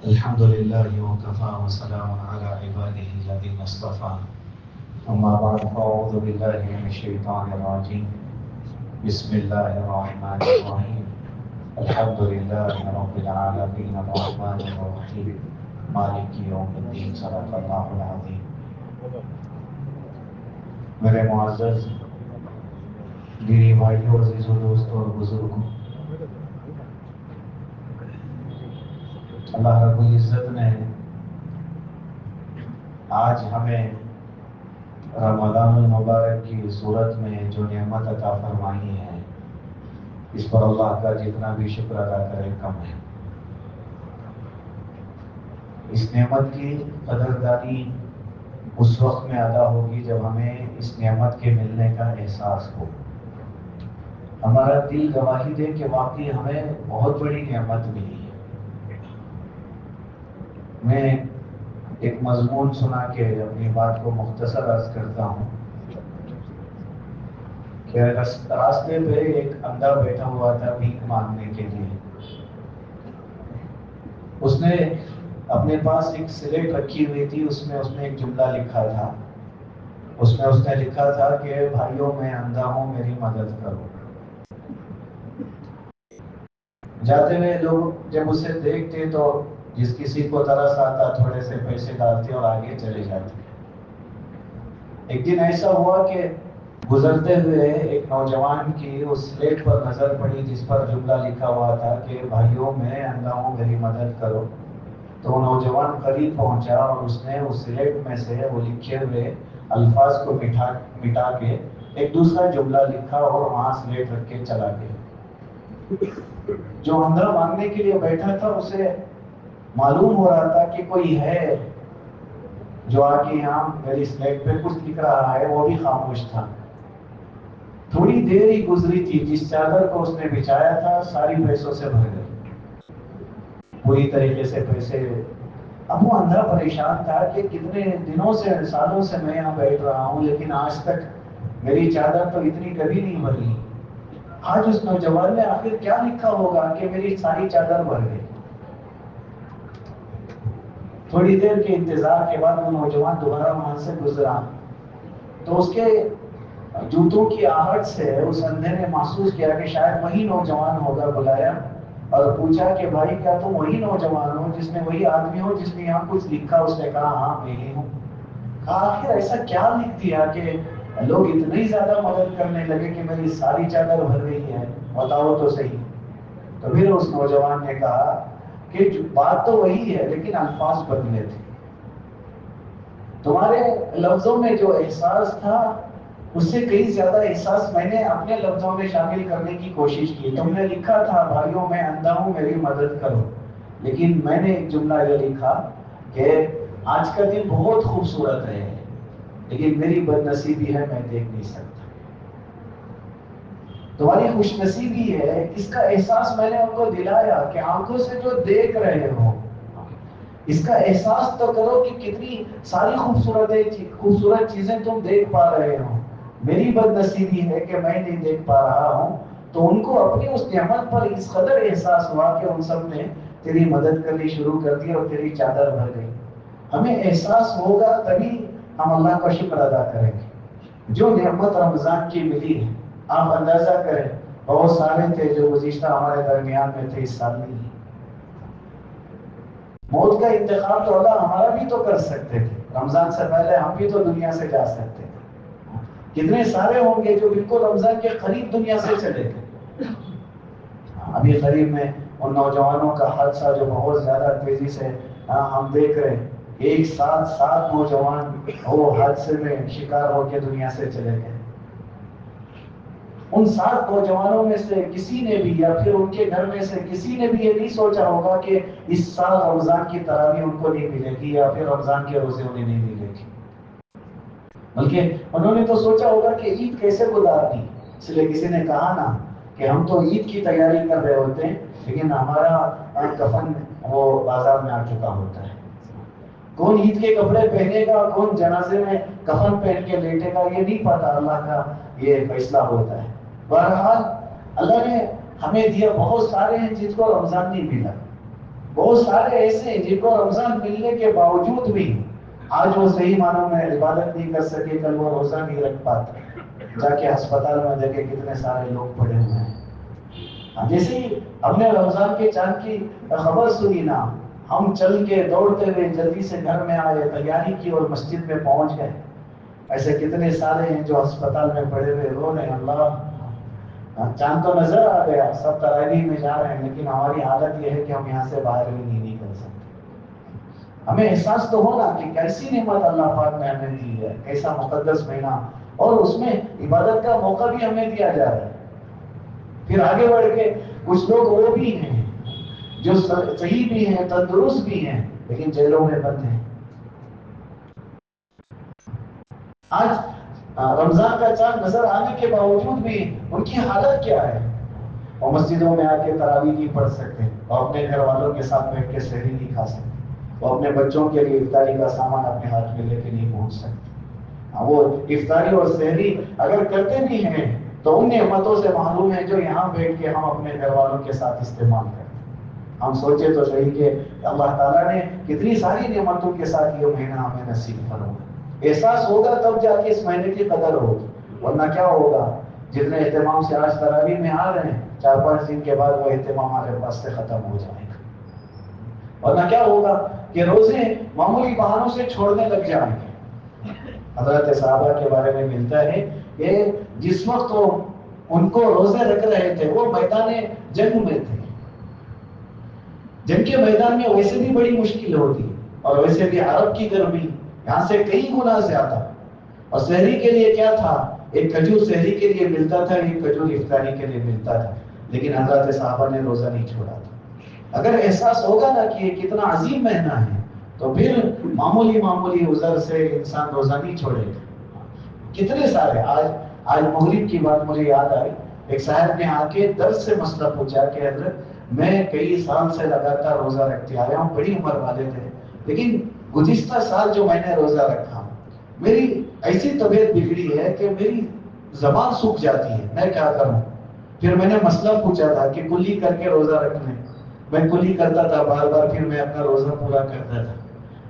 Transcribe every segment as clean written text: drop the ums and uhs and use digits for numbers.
الحمد لله وكفى وسلام على عباده الذين اصطفى أما بعد فأعوذ بالله من الشيطان الرجيم بسم الله الرحمن الرحيم الحمد لله رب العالمين الرحمن الرحيم مالك يوم الدين صدق الله العظيم. میرے معزز دینی بھائیوں، عزیزوں، دوستوں اور بزرگوں، اللہ رب العزت نے آج ہمیں رمضان المبارک کی صورت میں جو نعمت عطا فرمائی ہے، اس پر اللہ کا جتنا بھی شکر ادا کرے کم ہے. اس نعمت کی قدردانی اس وقت میں ادا ہوگی جب ہمیں اس نعمت کے ملنے کا احساس ہو. ہمارا دل گواہی دے کہ واقعی ہمیں بہت بڑی نعمت ملی ہے. میں ایک مضمون سنا کے اپنی بات کو مختصر عرض کرتا ہوں کہ راستے پہ ایک اندھا بیٹھا ہوا تھا بھیک مانگنے کے لیے. اس نے اپنے پاس ایک سلیٹ رکھی ہوئی تھی، اس میں ایک جملہ لکھا تھا. اس نے لکھا تھا کہ بھائیوں میں اندھا ہوں، میری مدد کرو. جاتے ہوئے لوگ جب اسے دیکھتے تو جس کسی کو ترس آتا تھوڑے سے پیسے ڈالتے اور آگے چلے جاتے. ایک دن ایسا ہوا کہ گزرتے ہوئے ایک نوجوان کی اس سلیٹ پر نظر پڑی جس پر جملہ لکھا ہوا تھا کہ بھائیوں میں اندھا ہوں، میری مدد کرو. تو نوجوان قریب پہنچا اور اس نے اس سلیٹ میں سے وہ لکھے ہوئے الفاظ کو مٹا کے ایک دوسرا جملہ لکھا اور وہاں سلیٹ رکھ کے چلا گیا. جو اندھا مانگنے کے لیے بیٹھا تھا اسے معلوم ہو رہا تھا کہ کوئی ہے جو آ کے یہاں میری سلیٹ پہ کچھ لکھ رہا ہے. وہ بھی خاموش تھا. تھوڑی دیر ہی گزری تھی، جس چادر کو اس نے بچھایا تھا ساری پیسوں سے بھر گئی، پوری طریقے سے پیسے. اب وہ اندھا پریشان تھا کہ کتنے دنوں سے سالوں سے میں یہاں بیٹھ رہا ہوں لیکن آج تک میری چادر تو اتنی کبھی نہیں بھری. آج اس نوجوان نے آخر کیا لکھا ہوگا کہ میری ساری چادر بھر گئی. تھوڑی دیر کے انتظار کے بعد وہ نوجوان دوبارہ وہاں سے گزرا تو اس کے جوتوں کی آہٹ سے اس اندھے نے محسوس کیا کہ شاید وہی نوجوان ہوگا. بلایا اور پوچھا کہ بھائی کیا تم وہی نوجوان ہو جس نے وہی آدمی ہو جس نے یہاں کچھ لکھا؟ اس نے کہا ہاں میں ہی ہوں. کہا آخر ایسا کیا لکھ دیا کہ لوگ اتنی زیادہ مدد کرنے لگے کہ میری ساری چادر بھر گئی ہے؟ بتاؤ تو صحیح. تو پھر اس نوجوان نے کہا کہ بات تو وہی ہے لیکن الفاظ بدلے تھے. تمہارے لفظوں میں جو احساس تھا اس سے کئی زیادہ احساس میں نے اپنے لفظوں میں شامل کرنے کی کوشش کی. تم نے لکھا تھا بھائیوں میں اندھا ہوں، میری مدد کرو، لیکن میں نے ایک جملہ یہ لکھا کہ آج کا دن بہت خوبصورت ہے لیکن میری بد نصیبی ہے، میں دیکھ نہیں سکتا. تمہاری خوش نصیبی ہے، اس کا احساس میں نے ان کو دلایا کہ آنکھوں سے جو دیکھ رہے ہو اس کا احساس تو کرو کہ کتنی ساری خوبصورت چیزیں تم دیکھ پا رہے ہو. میری بد نصیبی ہے کہ میں نہیں دیکھ پا رہا ہوں. تو ان کو اپنی اس نعمت پر اس قدر احساس ہوا کہ ان سب نے تیری مدد کرنی شروع کر دی اور تیری چادر بھر گئی. ہمیں احساس ہوگا تبھی ہم اللہ کا شکر ادا کریں گے. جو نعمت رمضان کی ملی ہے آپ اندازہ کریں، بہت سارے تھے جو گزشتہ ہمارے درمیان میں تھے، اس سال نہیں. موت کا انتخاب تو اللہ ہمارا بھی تو کر سکتے تھے. رمضان سے پہلے ہم بھی تو دنیا سے جا سکتے تھے. کتنے سارے ہوں گے جو بالکل رمضان کے قریب دنیا سے چلے گئے. ابھی قریب میں ان نوجوانوں کا حادثہ جو بہت زیادہ تیزی سے ہم دیکھ رہے ہیں، ایک ساتھ 7 نوجوان وہ حادثے میں شکار ہو کے دنیا سے چلے گئے. ان 7 نوجوانوں میں سے کسی نے بھی یا پھر ان کے گھر میں سے کسی نے بھی یہ نہیں سوچا ہوگا کہ اس سال رمضان کی تراویح ان کو نہیں ملے گی یا پھر رمضان کے روزے انہیں نہیں ملے گی، بلکہ انہوں نے تو سوچا ہوگا کہ عید کیسے گزارنی. اس لیے کسی نے کہا نا کہ ہم تو عید کی تیاری کر رہے ہوتے ہیں لیکن ہمارا کفن وہ بازار میں آ چکا ہوتا ہے. کون عید کے کپڑے پہنے گا، کون جنازے میں کفن پہن کے لیٹے گا، یہ نہیں پتا. اللہ کا یہ فیصلہ ہوتا ہے. بہرحال اللہ نے ہمیں دیا بہت سارے ہیں جس کو رمضان نہیں ملا. بہت سارے ایسے ہیں جن کو رمضان ملنے کے باوجود بھی آج وہ صحیح معنوں میں عبادت نہیں کر سکے، کل وہ روزہ نہیں رکھ پاتے، جا کے ہسپتال میں دیکھے کتنے سارے لوگ پڑے ہوئے ہیں۔ جیسے ہی ہم نے رمضان کے چاند کی خبر سنی نا، ہم چل کے دوڑتے ہوئے جلدی سے گھر میں آئے، تیاری کی اور مسجد میں پہنچ گئے۔ ایسے کتنے سارے ہیں جو ہسپتال میں پڑے ہوئے رو رہے ہیں، اللہ چاند تو نظر آ گیا، سب تراویح میں جا رہے ہیں، لیکن ہماری حالت یہ ہے کہ ہم یہاں سے باہر بھی نہیں نکل سکتے۔ ہمیں احساس تو ہونا کہ کیسی نعمت اللہ پاک نے ہمیں دی ہے، کیسا مقدس مہینہ، اور اس میں عبادت کا موقع بھی ہمیں دیا جا رہا ہے۔ پھر آگے بڑھ کے کچھ لوگ وہ بھی ہیں جو صحیح بھی ہیں، تندرست بھی ہیں، لیکن جیلوں میں بند ہیں۔ آج رمضان کا چاند نظر آنے کے باوجود بھی ان کی حالت کیا ہے؟ وہ مسجدوں میں آ کے تراویح نہیں پڑھ سکتے، وہ اپنے گھر والوں کے ساتھ بیٹھ کے سحری نہیں کھا سکتے، وہ اپنے بچوں کے لیے افطاری کا سامان اپنے ہاتھ میں لے کے نہیں پہنچ سکتے۔ وہ افطاری اور سحری اگر کرتے بھی ہیں تو ان نعمتوں سے محروم ہے جو یہاں بیٹھ کے ہم اپنے گھر والوں کے ساتھ استعمال کرتے ہیں۔ ہم سوچے تو صحیح کہ اللہ تعالیٰ نے کتنی ساری نعمتوں کے ساتھ یہ مہینہ ہمیں نصیب فرمایا۔ احساس ہوگا تب جا کے اس مہینے کی قدر ہوگی، ورنہ کیا ہوگا؟ جتنے اہتمام سے آج تراویح میں آ رہے ہیں، 4-5 دن کے بعد وہ اہتمام ہمارے پاس سے ختم ہو جائے گا۔ ورنہ کیا ہوگا کہ روزے معمولی بہانوں سے چھوڑنے لگ جائیں گے۔ حضرت صحابہ کے بارے میں ملتا ہے کہ جس وقت وہ ان کو روزے رکھ رہے تھے وہ میدان جنگ میں تھے۔ جنگ کے میدان میں ویسے بھی بڑی مشکل ہوتی، اور ویسے بھی عرب کی گرمی یہاں سے کئی گنا زیادہ، اور سحری کے لیے کیا تھا؟ ایک کھجور سحری کے لیے ملتا تھا، ایک کھجور افطاری کے لیے ملتا تھا، لیکن حضرت صحابہ نے روزہ نہیں چھوڑا تھا۔ اگر احساس ہوگا نا کہ یہ کتنا عظیم مہینہ ہے تو پھر معمولی عذر سے انسان روزہ نہیں چھوڑے گا۔ کتنے سارے آج مغرب کی بات مجھے یاد آئی، ایک صاحب نے آ کے درس سے مسئلہ پوچھا کہ حضرت میں کئی سال سے لگاتار روزہ رکھتے آیا ہوں، بڑی عمر والے تھے، لیکن گزشتہ سال جو میں نے روزہ رکھا میری ایسی طبیعت بگڑی ہے کہ میری زبان سوکھ جاتی ہے، میں کیا کروں؟ پھر میں نے مسئلہ پوچھا تھا کہ کلی کر کے روزہ رکھنے، میں کلی کرتا تھا بار بار، پھر میں اپنا روزہ پورا کرتا تھا،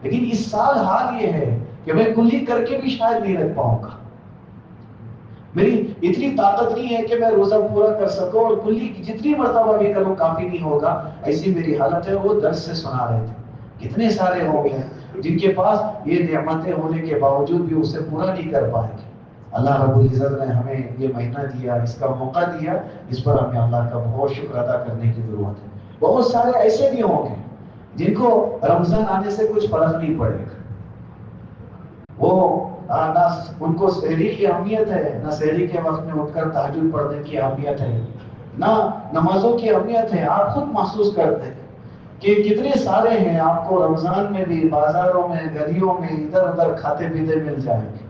لیکن اس سال حال یہ ہے کہ میں کلی کر کے بھی شاید نہیں رکھ پاؤں گا، میری اتنی طاقت نہیں ہے کہ میں روزہ پورا کر سکوں، اور کلی جتنی مرتبہ بھی کروں کافی نہیں ہوگا، ایسی میری حالت ہے۔ وہ درس سے سنا رہے تھے، کتنے سارے ہوں گے جن کے پاس یہ نعمتیں ہونے کے باوجود بھی اسے پورا نہیں کر پائیں گے۔ اللہ رب العزت نے ہمیں یہ مہینہ دیا، اس کا موقع دیا، اس پر ہمیں اللہ کا بہت شکر ادا کرنے کی ضرورت ہے۔ بہت سارے ایسے بھی ہوں گے جن کو رمضان آنے سے کچھ فرق نہیں پڑے گا، وہ نہ ان کو سحری کی اہمیت ہے، نہ سحری کے وقت میں اٹھ کر تہجد پڑھنے کی اہمیت ہے، نہ نمازوں کی اہمیت ہے۔ آپ خود محسوس کرتے ہیں کہ کتنے سارے ہیں، آپ کو رمضان میں بھی بازاروں میں، گلیوں میں، ادھر ادھر کھاتے پیتے مل جائیں گے۔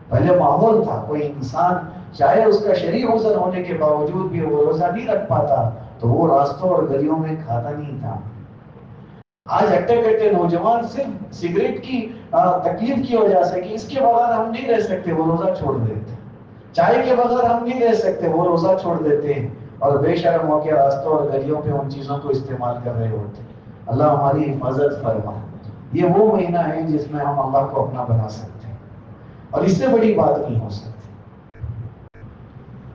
پہلے ماحول تھا، کوئی انسان چاہے اس کا شرعی عذر ہونے کے باوجود بھی وہ روزہ نہیں رکھ پاتا تو وہ راستوں اور گلیوں میں کھاتا نہیں تھا۔ آج ہٹے کٹے نوجوان صرف سگریٹ کی تکلیف کی وجہ سے کہ اس کے بغیر ہم نہیں رہ سکتے، وہ روزہ چھوڑ دیتے ہیں، چائے کے بغیر ہم نہیں رہ سکتے، وہ روزہ چھوڑ دیتے ہیں، اور بے شرم ہو کے راستوں اور گلیوں پہ ان چیزوں کو استعمال کر رہے ہوتے ہیں۔ اللہ ہماری حفاظت فرمائے۔ یہ وہ مہینہ ہے جس میں ہم اللہ کو اپنا بنا سکتے ہیں، اور اس سے بڑی بات نہیں ہو سکتی۔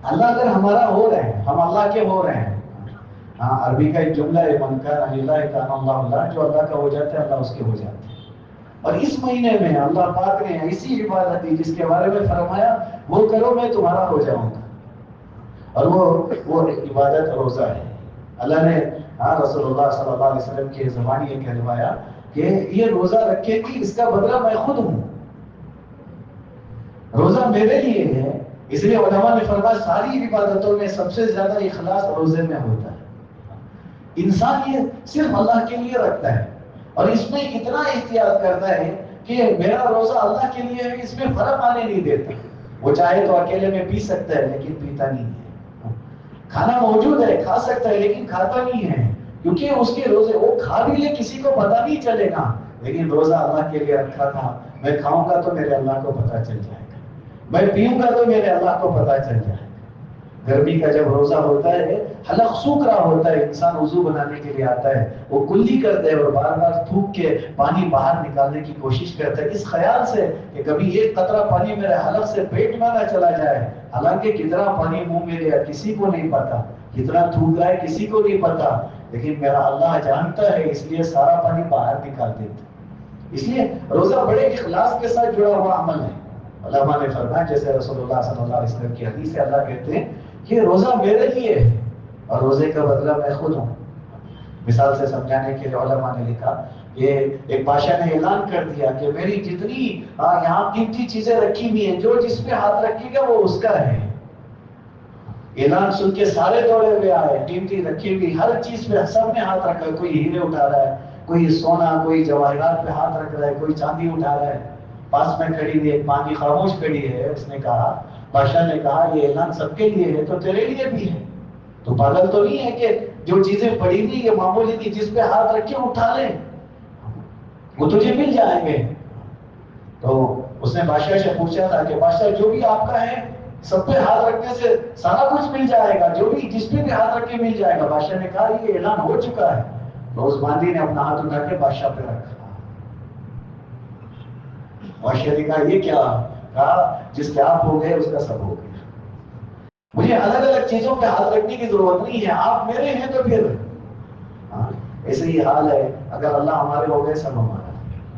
اللہ اگر ہمارا ہو رہے ہیں، ہم اللہ کے ہو رہے ہیں۔ ہاں، عربی کا ایک جملہ ہے، من کان للہ کان اللہ لہ، جو اللہ کا ہو جاتا ہے اللہ اس کے ہو جاتے ہیں۔ اور اس مہینے میں اللہ پاک نے ایسی عبادت دی جس کے بارے میں فرمایا وہ کرو میں تمہارا ہو جاؤں گا، اور وہ عبادت روزہ ہے۔ اللہ نے رسول اللہ صلی اللہ علیہ وسلم کی زبانی یہ کہلوایا کہ یہ روزہ رکھے گی اس کا بدلہ میں خود ہوں، روزہ میرے لیے ہے۔ اس لیے علماء نے فرمایا ساری عبادتوں میں سب سے زیادہ اخلاص روزے میں ہوتا ہے۔ انسان یہ صرف اللہ کے لیے رکھتا ہے، اور اس میں اتنا احتیاط کرتا ہے کہ میرا روزہ اللہ کے لیے ہے، اس میں فرق آنے نہیں دیتا۔ وہ چاہے تو اکیلے میں پی سکتا ہے لیکن پیتا نہیں ہے، کھانا موجود ہے کھا سکتا ہے لیکن کھاتا نہیں ہے، کیونکہ اس کے روزے وہ کھا بھی لے کسی کو پتا نہیں چلے گا، لیکن روزہ اللہ کے لیے رکھا تھا۔ میں کھاؤں گا تو میرے اللہ کو پتا چل جائے گا، میں پیوں گا تو میرے اللہ کو پتا چل جائے گا۔ گرمی کا جب روزہ ہوتا ہے حلق سوکھ رہا ہوتا ہے، انسان وضو بنانے کے لیے آتا ہے، وہ کلی کرتا ہے اور بار بار تھوک کے پانی باہر نکالنے کی کوشش کرتا ہے اس خیال سے کہ کبھی ایک قطرہ پانی میرے حلق سے پیٹ میں نہ چلا جائے. حالانکہ کتنا پانی منہ میں لیا کسی کو نہیں پتا، کتنا تھوک رہا ہے کسی کو نہیں پتا، لیکن میرا اللہ جانتا ہے، اس لیے سارا پانی باہر نکال دیتا. اس لیے روزہ بڑے اخلاص کے ساتھ جڑا ہوا عمل ہے. علماء نے فرمایا جیسے رسول اللہ صلی اللہ علیہ وسلم کی حدیث ہے، اللہ کہتے ہیں کہ روزہ میرے لیے ہے اور روزے کا بدلہ میں خود ہوں. مثال سے سمجھانے کے لیے علماء نے لکھا کہ ایک بادشاہ نے اعلان کر دیا کہ میری جتنی یہاں قیمتی چیزیں رکھی ہوئی ہیں، جو جس پہ ہاتھ رکھے گا وہ اس کا ہے. اعلان سن کے سارے دوڑے ہوئے آئے، قیمتی رکھی ہوئی ہر چیز پہ سب نے ہاتھ رکھا. کوئی ہیرے اٹھا رہا ہے، کوئی سونا، کوئی جواہرات پہ ہاتھ رکھ رہا ہے، کوئی چاندی اٹھا رہا ہے. پاس میں کھڑی ہوئی ایک ماں کی خاموش کھڑی ہے، اس نے کہا، بادشاہ نے کہا یہ اعلان سب کے لیے ہے تو تیرے لیے بھی ہے. تو پاگل تو نہیں ہے کہ جو چیزیں پڑی ہوئی یہ معمولی کی جس پہ ہاتھ رکھ کے اٹھا لیں، وہ تجھے مل جائیں گے. تو اس نے بادشاہ سے پوچھا تھا کہ بادشاہ جو بھی آپ کا ہے سب پہ ہاتھ رکھنے سے سارا کچھ مل جائے گا، جو بھی جس پہ بھی ہاتھ رکھ کے مل جائے گا. بادشاہ نے کہا یہ اعلان ہو چکا ہے. تو اس باندی نے اپنا ہاتھ اٹھا کے بادشاہ پہ رکھا. بادشاہ نے کہا یہ کیا؟ کہا جس کے آپ ہو گئے اس کا سب ہو گیا. مجھے الگ الگ چیزوں پہ ہاتھ رکھنے کی ضرورت نہیں ہے، آپ میرے ہیں تو پھر ایسے ہی حال ہے. اگر اللہ ہمارے ہو گئے سب ہمارا،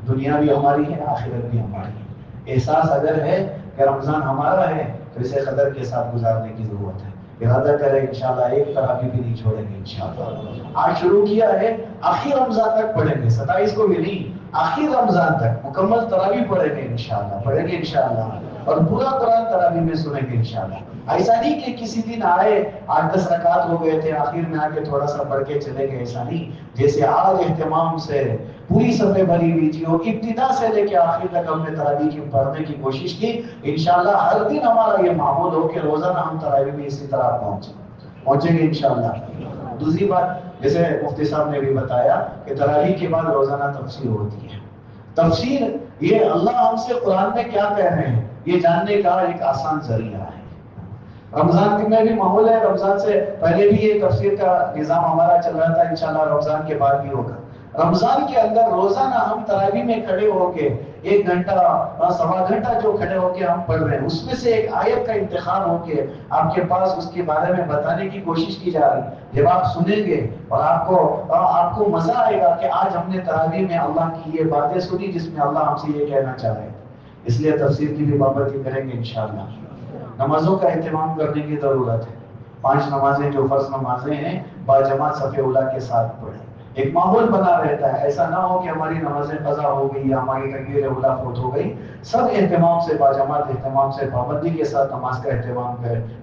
دنیا بھی ہماری ہے، آخرت بھی ہماری ہے. احساس اگر ہے کہ رمضان ہمارا ہے تو اسے قدر کے ساتھ گزارنے کی ضرورت ہے. ارادہ کریں انشاءاللہ ایک تراویح بھی نہیں چھوڑیں گے انشاءاللہ. آج شروع کیا ہے، آخر رمضان تک پڑھیں گے، 27 کو بھی نہیں، آخر رمضان تک مکمل تراویح پڑھیں گے انشاءاللہ، پڑھیں گے انشاءاللہ، اور پورا قرآن تراویح میں سنیں گے انشاءاللہ. ایسا نہیں کہ کسی دن آئے 8-10 رکعت ہو گئے تھے، آخر میں آ کے تھوڑا سا پڑھ کے چلے گئے، ایسا نہیں. جیسے آج اہتمام سے پوری صفحے بھری ہوئی تھی، ابتدا سے لے کے آخر تک ہم نے تراویح کی پڑھنے کی کوشش کی. انشاءاللہ ہر دن ہمارا یہ معمول ہو کہ روزانہ ہم تراویح میں اسی طرح پہنچیں گے انشاءاللہ. دوسری بات، جیسے مفتی صاحب نے بھی بتایا کہ تراویح کے بعد روزانہ تفسیر ہوتی ہے. تفسیر یہ اللہ ہم سے قرآن میں کیا کہہ رہے ہیں یہ جاننے کا ایک آسان ذریعہ ہے. رمضان میں بھی ماحول ہے، رمضان سے پہلے بھی یہ تفسیر کا نظام ہمارا چل رہا تھا، انشاءاللہ رمضان کے بعد بھی ہوگا. رمضان کے اندر روزانہ ہم تراویح میں کھڑے ہو کے 1 گھنٹہ سوا گھنٹہ جو کھڑے ہو کے ہم پڑھ رہے ہیں، اس میں سے ایک آیت کا انتخاب ہو کے آپ کے پاس اس کے بارے میں بتانے کی کوشش کی جا رہی. جب آپ سنیں گے اور آپ کو مزہ آئے گا کہ آج ہم نے تراویح میں اللہ کی یہ باتیں سنی جس میں اللہ ہم سے یہ کہنا چاہ رہے ہیں. اس لیے تفسیر کی بھی پابندی کریں گے انشاءاللہ. نمازوں کا اہتمام کرنے کی ضرورت ہے. 5 نمازیں جو فرض نمازیں ہیں باجماعت صف اولا کے ساتھ پڑھیں. ایک ماحول بنا رہتا ہے، ایسا نہ ہو کہ ہماری نمازیں قضا ہو گئی یا ہماری تکبیر اولا فوت ہو گئی. سب اہتمام سے باجماعت اہتمام سے پابندی کے ساتھ نماز کا اہتمام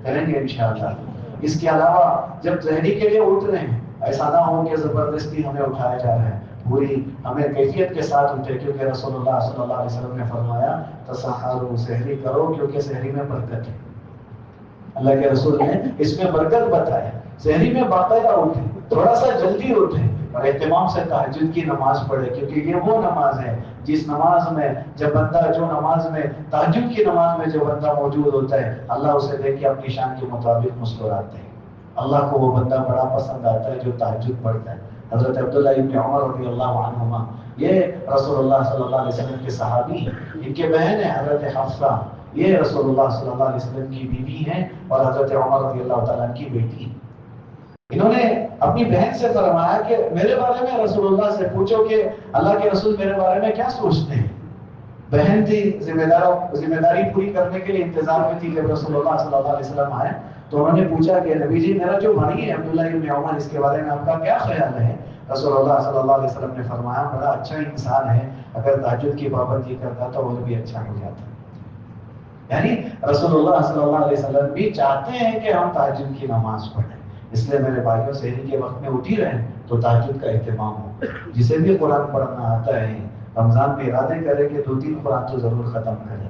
کریں گے انشاءاللہ. اس کے علاوہ جب سحری کے لیے اٹھ رہے ہیں ایسا نہ ہو کہ زبردستی ہمیں اٹھایا جا رہا ہے، پوری ہمیں کیفیت کے ساتھ اٹھے، کیونکہ رسول اللہ صلی اللہ علیہ وسلم نے فرمایا تسحروا، سحری کرو کیونکہ سحری میں برکت ہے. اللہ کے رسول نے اس میں برکت بتایا. سحری میں باقاعدہ اٹھے، تھوڑا سا جلدی اٹھے اور اہتمام سے تہجد کی نماز پڑھے، کیونکہ یہ وہ نماز ہے جس نماز میں جب بندہ تہجد کی نماز میں جو بندہ موجود ہوتا ہے اللہ اسے دیکھ کے اپنی شان کے مطابق مسکراتے ہیں. اللہ کو وہ بندہ بڑا پسند آتا ہے جو تہجد پڑھتا ہے. حضرت عبداللہ ابن عمر رضی اللہ عنہما یہ رسول اللہ صلی اللہ علیہ وسلم کے صحابی، ان کے بہن ہے حضرت حفصہ، یہ رسول اللہ صلی اللہ علیہ وسلم کی بیوی ہیں اور حضرت عمر رضی اللہ تعالیٰ کی بیٹی. انہوں نے اپنی بہن سے فرمایا کہ میرے بارے میں رسول اللہ سے پوچھو کہ اللہ کے رسول میرے بارے میں کیا سوچتے ہیں. بہن تھی، ذمہ داری پوری کرنے کے لیے انتظار میں تھی. جب رسول اللہ صلی اللہ علیہ وسلم آئے تو انہوں نے پوچھا کہ نبی جی میرا جو بھائی ہے عبداللہ ابن عمر اس کے بارے میں آپ کا کیا خیال ہے. رسول اللہ صلی اللہ علیہ وسلم نے فرمایا بڑا اچھا انسان ہے، اگر تہجد کی پابندی کرتا تو وہ بھی اچھا ہو جاتا. یعنی رسول اللہ صلی اللہ علیہ وسلم بھی چاہتے ہیں کہ ہم تہجد کی نماز پڑھیں. اس لیے میرے بھائیوں سحری کے وقت میں اٹھی رہے تو تہجد کا اہتمام ہو. جسے بھی قرآن پڑھنا آتا ہے رمضان میں ارادے کرے کہ 2-3 قرآن تو ضرور ختم کریں.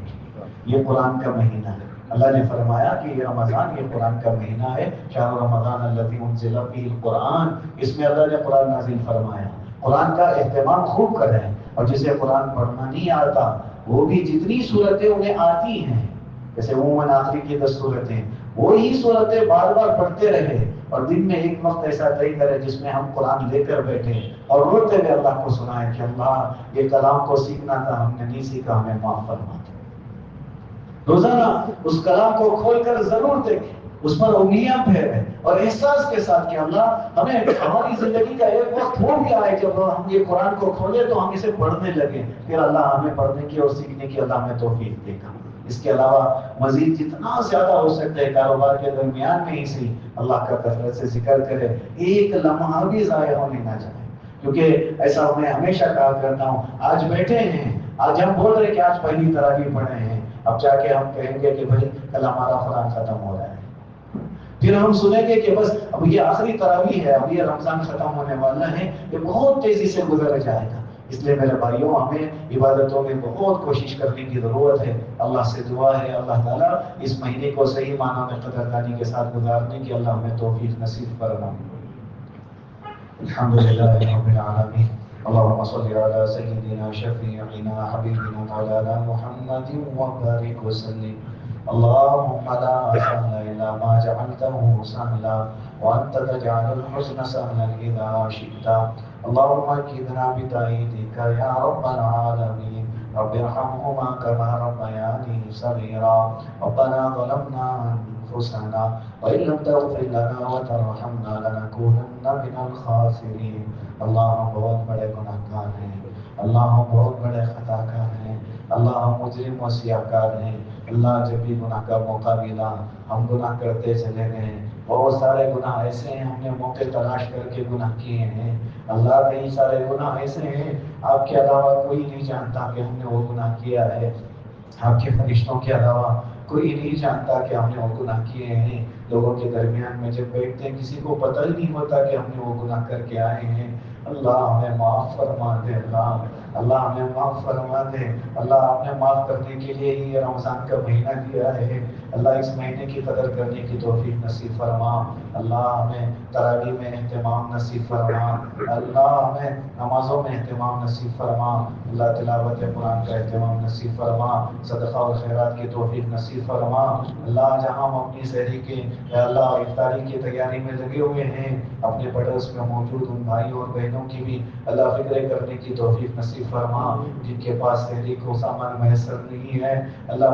یہ قرآن کا مہینہ ہے. اللہ نے فرمایا کہ یہ رمضان یہ قرآن کا مہینہ ہے. شہر رمضان الذی انزل فیہ القرآن، اس میں اللہ نے قرآن نازل فرمایا. قرآن کا اہتمام خوب کریں. اور جسے قرآن پڑھنا نہیں آتا وہ بھی جتنی صورتیں انہیں آتی ہیں، جیسے عموماً آخری کی 10 صورتیں وہی صورتیں بار بار پڑھتے رہے اور دن میں ایک وقت ایسا طے کرے جس میں ہم قرآن لے کر بیٹھے اور روتے ہوئے اللہ کو سنائیں کہ اللہ یہ کلام کو سیکھنا تھا، ہم نے نہیں سیکھا، ہمیں معاف فرما دے۔ روزانہ اس کلام کو کھول کر ضرور دیکھیں، اس پر انگلیاں پھیریں اور احساس کے ساتھ کہ اللہ ہمیں ہماری زندگی کا ایک وقت ہو گیا ہے جب ہم یہ قرآن کو کھولے تو ہم اسے پڑھنے لگے، پھر اللہ ہمیں پڑھنے کی اور سیکھنے کی اللہ ہمیں توفیق دے گا۔ اس کے علاوہ مزید جتنا زیادہ ہو سکتا ہے کاروبار کے درمیان میں ہی سی اللہ کا کثرت سے ذکر کرے، ایک لمحہ بھی ضائع ہونے نہ جائے، کیونکہ ایسا میں ہمیشہ کہا کرتا ہوں، آج بیٹھے ہیں، آج ہم بول رہے کہ آج پہلی تراویح پڑھے ہیں، اب جا کے ہم کہیں گے کہ بھائی کل ہمارا قرآن ختم ہو رہا ہے، پھر ہم سنیں گے کہ بس اب یہ آخری تراویح ہے، اب یہ رمضان ختم ہونے والا ہے، یہ بہت تیزی سے گزر جائے گا۔ اس لیے میرے بھائیوں، ہمیں عبادتوں میں بہت کوشش کرنے کی ضرورت ہے۔ اللہ سے دعا ہے اللہ تعالیٰ اس مہینے کو صحیح معنوں میں قدردانی کے ساتھ گزارنے کی اللہ ہمیں توفیق نصیب فرمائے۔ الحمدللہ رب العالمین، اللهم صل على سيدنا شفيعنا حبيبنا مولانا محمد وبارك وسلم۔ اللهم لا سهل إلا ما جعلته سهلا وأنت تجعل الحزن سهلا إذا شئت، اللهم أكدنا بتأييدك يا رب العالمين، رب ارحمهما كما ربياني صغيرا، ربنا ظلمنا أنفسنا وإن لم تغفر لنا وترحمنا لنكونن من الخاسرين۔ اللہ ہم بہت بڑے گناہگار ہیں، اللہ ہم بہت بڑے خطا کار ہیں، اللہ ہم مجرم و سیاہکار ہیں۔ اللہ جب بھی گناہ کا موقع ملا ہم گناہ کرتے چلے گئے، بہت سارے گناہ ایسے ہیں ہم نے موقع تلاش کر کے گناہ کیے ہیں۔ اللہ کئی سارے گناہ ایسے ہیں آپ کے علاوہ کوئی نہیں جانتا کہ ہم نے وہ گناہ کیا ہے، آپ کے فرشتوں کے علاوہ کوئی نہیں جانتا کہ ہم نے وہ گناہ کیے ہیں۔ لوگوں کے درمیان میں جب بیٹھتے ہیں کسی کو پتہ ہی نہیں ہوتا کہ ہم نے وہ گناہ کر کے آئے ہیں۔ اللہ ہمیں معاف فرما دے، اللہ ہمیں معاف فرما دے۔ اللہ آپ نے معاف کرنے کے لیے ہی یہ رمضان کا مہینہ دیا ہے، اللہ اس مہینے کی قدر کرنے کی توفیق نصیب فرما۔ اللہ ہمیں تراویح میں اہتمام نصیب فرما، اللہ ہمیں نمازوں میں اہتمام نصیب فرما، اللہ تلاوت قرآن کا اہتمام نصیب فرما، صدقہ اور خیرات کی توفیق نصیب فرما۔ اللہ جہاں ہم اپنی سحری کے یا اللہ افطاری کی تیاری میں لگے ہوئے ہیں، اپنے پڑوس میں موجود ان بھائیوں اور بہنوں کی بھی اللہ فکر کرنے کی توفیق نصیب فرما، جن کے پاس سحری کو سامان میسر نہیں ہے، اللہ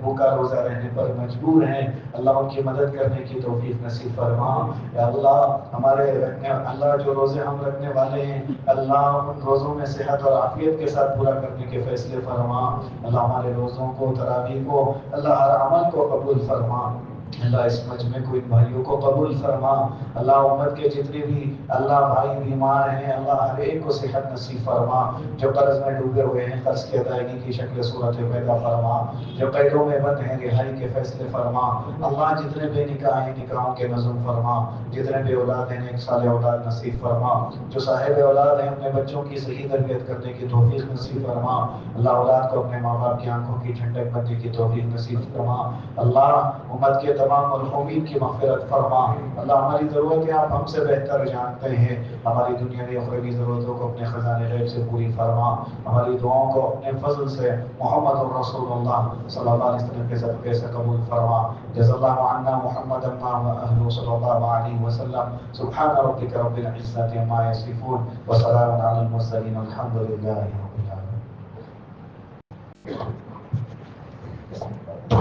بھوکا روزہ رہنے پر مجبور ہیں، اللہ ان کی مدد کرنے کی توفیق نصیب فرما۔ یا اللہ ہمارے اللہ جو روزے ہم رکھنے والے ہیں، اللہ ان روزوں میں صحت اور عافیت کے ساتھ پورا کرنے کے فیصلے فرما۔ اللہ ہمارے روزوں کو، تراویح کو، اللہ ہر عمل کو قبول فرما۔ اللہ اس مجمع کو، ان بھائیوں کو قبول فرما۔ اللہ امت کے جتنے بھی اللہ بھائی بیمار ہیں، اللہ ہر ایک کو صحت نصیب فرما۔ جو قرض میں ڈوبے ہوئے ہیں قرض کی ادائیگی کی شکل صورت پیدا فرما، جو قیدوں میں بند ہیں رہائی کے فیصلے فرما۔ اللہ جتنے بے نکاح ہیں نکاحوں کے نظم فرما، جتنے بے اولاد ہیں ایک سال اولاد نصیب فرما، جو صاحب اولاد ہیں اپنے بچوں کی صحیح تربیت کرنے کی توفیق نصیب فرما۔ اللہ اولاد کو اپنے ماں باپ کی آنکھوں کی ٹھنڈک بننے کی توفیق نصیب فرما۔ اللہ امت کے تمام مرحومین کی مغفرت فرما۔ اللہ ہماری ضرورتیں آپ ہم سے بہتر جانتے ہیں، ہماری دنیاوی اخروی ضرورتوں کو اپنے خزانے غیب سے پوری فرما، ہماری دعاؤں کو اپنے فضل سے محمد الرسول اللہ صلی اللہ علیہ وسلم کے صدقے سے قبول فرما۔ جزا اللہ عنا محمد اہل صلی اللہ علیہ وسلم۔ سبحان ربک رب العزۃ عما یصفون وسلام علی المرسلین، الحمد للہ رب العالمین۔